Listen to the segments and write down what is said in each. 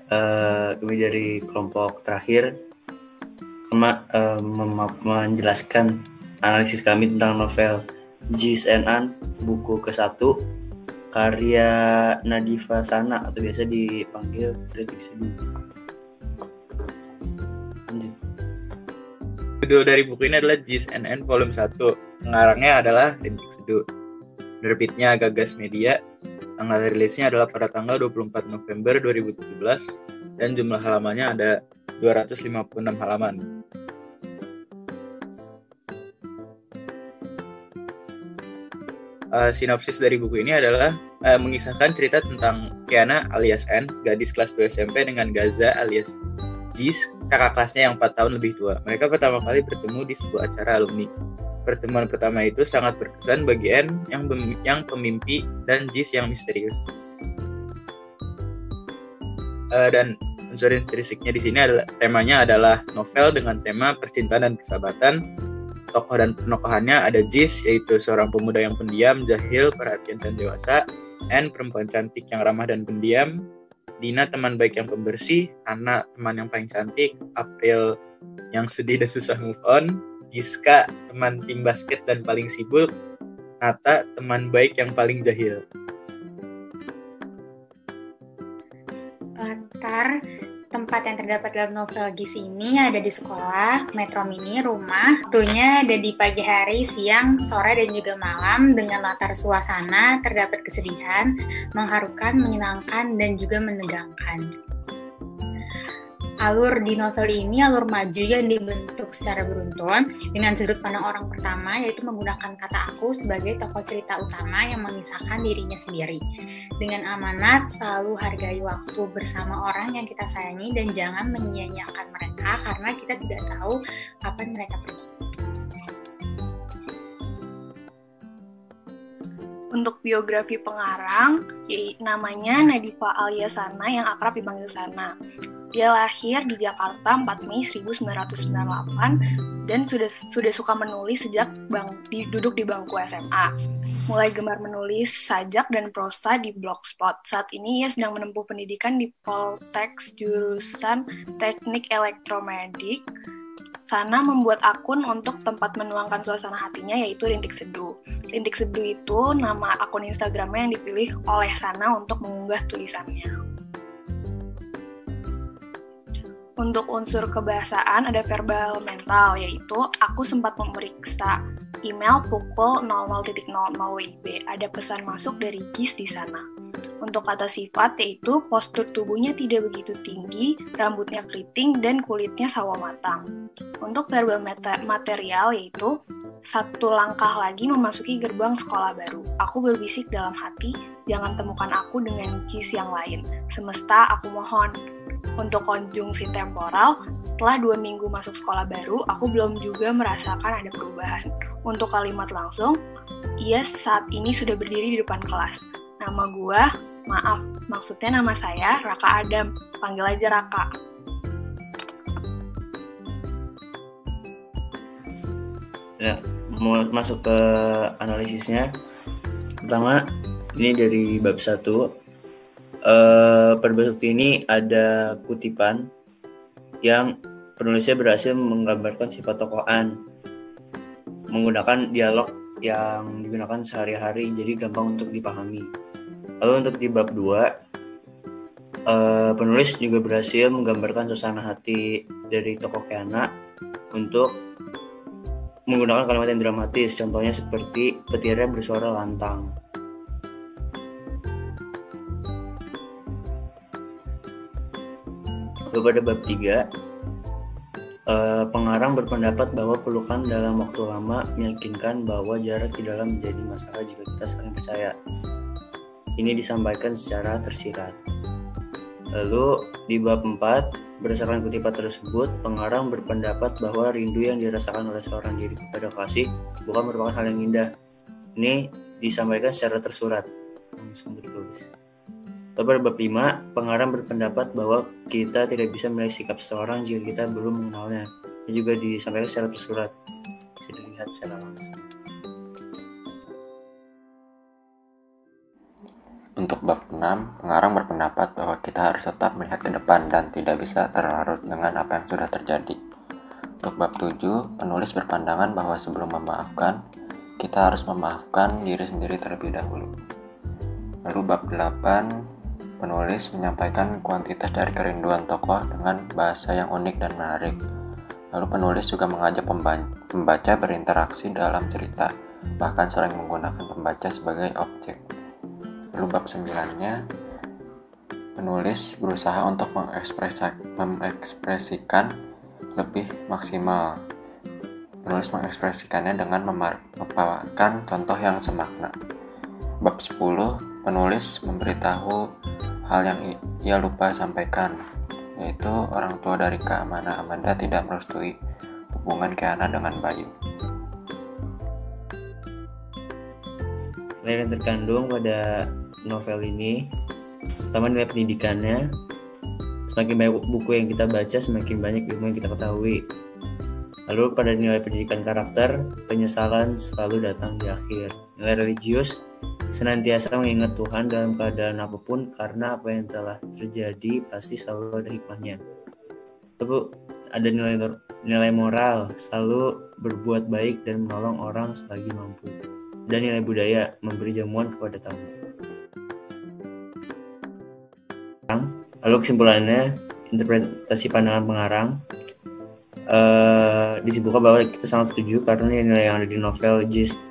Kami dari kelompok terakhir menjelaskan analisis kami tentang novel Jis and Anne, buku ke-1, karya Nadifa Sana atau biasa dipanggil Rintik Seduh. Lanjut. Judul dari buku ini adalah Jis and Anne volume 1. Pengarangnya adalah Rintik Seduh. Penerbitnya Gagas Media. Tanggal rilisnya adalah pada tanggal 24 November 2017 dan jumlah halamannya ada 256 halaman. Sinopsis dari buku ini adalah mengisahkan cerita tentang Kiana alias Anne, gadis kelas 2 SMP dengan Gaza alias Jis, kakak kelasnya yang 4 tahun lebih tua. Mereka pertama kali bertemu di sebuah acara alumni. Pertemuan pertama itu sangat berkesan bagi Anne yang pemimpi dan Jis yang misterius. Dan unsur intrisiknya di sini temanya adalah novel dengan tema percintaan dan persahabatan. Tokoh dan penokohannya ada Jis, yaitu seorang pemuda yang pendiam, jahil, perhatian dan dewasa. Anne, perempuan cantik yang ramah dan pendiam. Dina, teman baik yang pembersih. Anna, teman yang paling cantik. April, yang sedih dan susah move on. Giska, teman tim basket dan paling sibuk. Nata, teman baik yang paling jahil. Latar tempat yang terdapat dalam novel Gis ini ada di sekolah, metro mini, rumah. Waktunya ada di pagi hari, siang, sore, dan juga malam dengan latar suasana terdapat kesedihan, mengharukan, menyenangkan, dan juga menegangkan. Alur di novel ini alur maju yang dibentuk secara beruntun dengan sudut pandang orang pertama, yaitu menggunakan kata aku sebagai tokoh cerita utama yang mengisahkan dirinya sendiri. Dengan amanat selalu hargai waktu bersama orang yang kita sayangi dan jangan menyia-nyiakan mereka karena kita tidak tahu kapan mereka pergi. Untuk biografi pengarang, namanya Nadifa Sana yang akrab dipanggil Sana. Dia lahir di Jakarta 4 Mei 1998 dan sudah suka menulis sejak duduk di bangku SMA. Mulai gemar menulis sajak dan prosa di Blogspot. Saat ini ia sedang menempuh pendidikan di Poltekkes jurusan Teknik Elektromedik. Sana membuat akun untuk tempat menuangkan suasana hatinya, yaitu Rintik Seduh. Rintik Seduh itu nama akun Instagramnya yang dipilih oleh Sana untuk mengunggah tulisannya. Untuk unsur kebahasaan ada verbal mental, yaitu aku sempat memeriksa email pukul 00.00 WIB. Ada pesan masuk dari Gis di sana. Untuk kata sifat yaitu postur tubuhnya tidak begitu tinggi, rambutnya keriting, dan kulitnya sawo matang. Untuk verbal material yaitu satu langkah lagi memasuki gerbang sekolah baru. Aku berbisik dalam hati, jangan temukan aku dengan Gis yang lain. Semesta, aku mohon. Untuk konjungsi temporal, setelah 2 minggu masuk sekolah baru, aku belum juga merasakan ada perubahan. Untuk kalimat langsung, ia saat ini sudah berdiri di depan kelas. Nama gua, maaf, maksudnya nama saya Raka Adam, panggil aja Raka. Ya, mau masuk ke analisisnya. Pertama, ini dari bab 1. Pada bab 1 ini ada kutipan yang penulisnya berhasil menggambarkan sifat tokoh Anne menggunakan dialog yang digunakan sehari-hari, jadi gampang untuk dipahami. Lalu untuk di bab 2, penulis juga berhasil menggambarkan suasana hati dari tokoh Kiana untuk menggunakan kalimat yang dramatis, contohnya seperti petirnya bersuara lantang. Pada bab 3, pengarang berpendapat bahwa pelukan dalam waktu lama meyakinkan bahwa jarak tidaklah menjadi masalah jika kita saling percaya. Ini disampaikan secara tersirat. Lalu di bab 4, berdasarkan kutipan tersebut, pengarang berpendapat bahwa rindu yang dirasakan oleh seorang diri kepada kasih bukan merupakan hal yang indah. Ini disampaikan secara tersurat, langsung ditulis. Pada bab 5, pengarang berpendapat bahwa kita tidak bisa menilai sikap seseorang jika kita belum mengenalnya. Ini juga disampaikan secara tersurat, bisa dilihat secara langsung. Untuk bab 6, pengarang berpendapat bahwa kita harus tetap melihat ke depan dan tidak bisa terlarut dengan apa yang sudah terjadi. Untuk bab 7, penulis berpandangan bahwa sebelum memaafkan, kita harus memaafkan diri sendiri terlebih dahulu. Lalu bab 8, penulis menyampaikan kuantitas dari kerinduan tokoh dengan bahasa yang unik dan menarik. Lalu penulis juga mengajak pembaca berinteraksi dalam cerita, bahkan sering menggunakan pembaca sebagai objek. Lalu bab 9-nya, penulis berusaha untuk mengekspresikan lebih maksimal. Penulis mengekspresikannya dengan memaparkan contoh yang semakna. Bab 10, penulis memberitahu hal yang ia lupa sampaikan, yaitu orang tua dari Kak Amanda tidak merestui hubungan Kiana dengan Bayu. Nilai yang terkandung pada novel ini, pertama nilai pendidikannya. Semakin banyak buku yang kita baca, semakin banyak ilmu yang kita ketahui. Lalu pada nilai pendidikan karakter, penyesalan selalu datang di akhir. Nilai religius, senantiasa mengingat Tuhan dalam keadaan apapun, karena apa yang telah terjadi pasti selalu ada hikmahnya. Lalu ada nilai moral, selalu berbuat baik dan menolong orang selagi mampu. Dan nilai budaya, memberi jamuan kepada tamu. Lalu kesimpulannya, interpretasi pandangan pengarang disebutkan bahwa kita sangat setuju karena nilai yang ada di novel Gist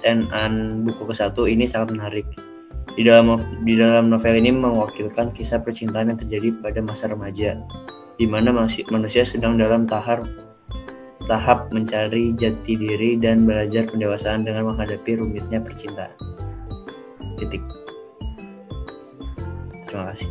and Anne buku ke-1 ini sangat menarik. Di dalam novel ini mewakilkan kisah percintaan yang terjadi pada masa remaja, di mana manusia sedang dalam tahap mencari jati diri dan belajar pendewasaan dengan menghadapi rumitnya percintaan. Titik. Terima kasih.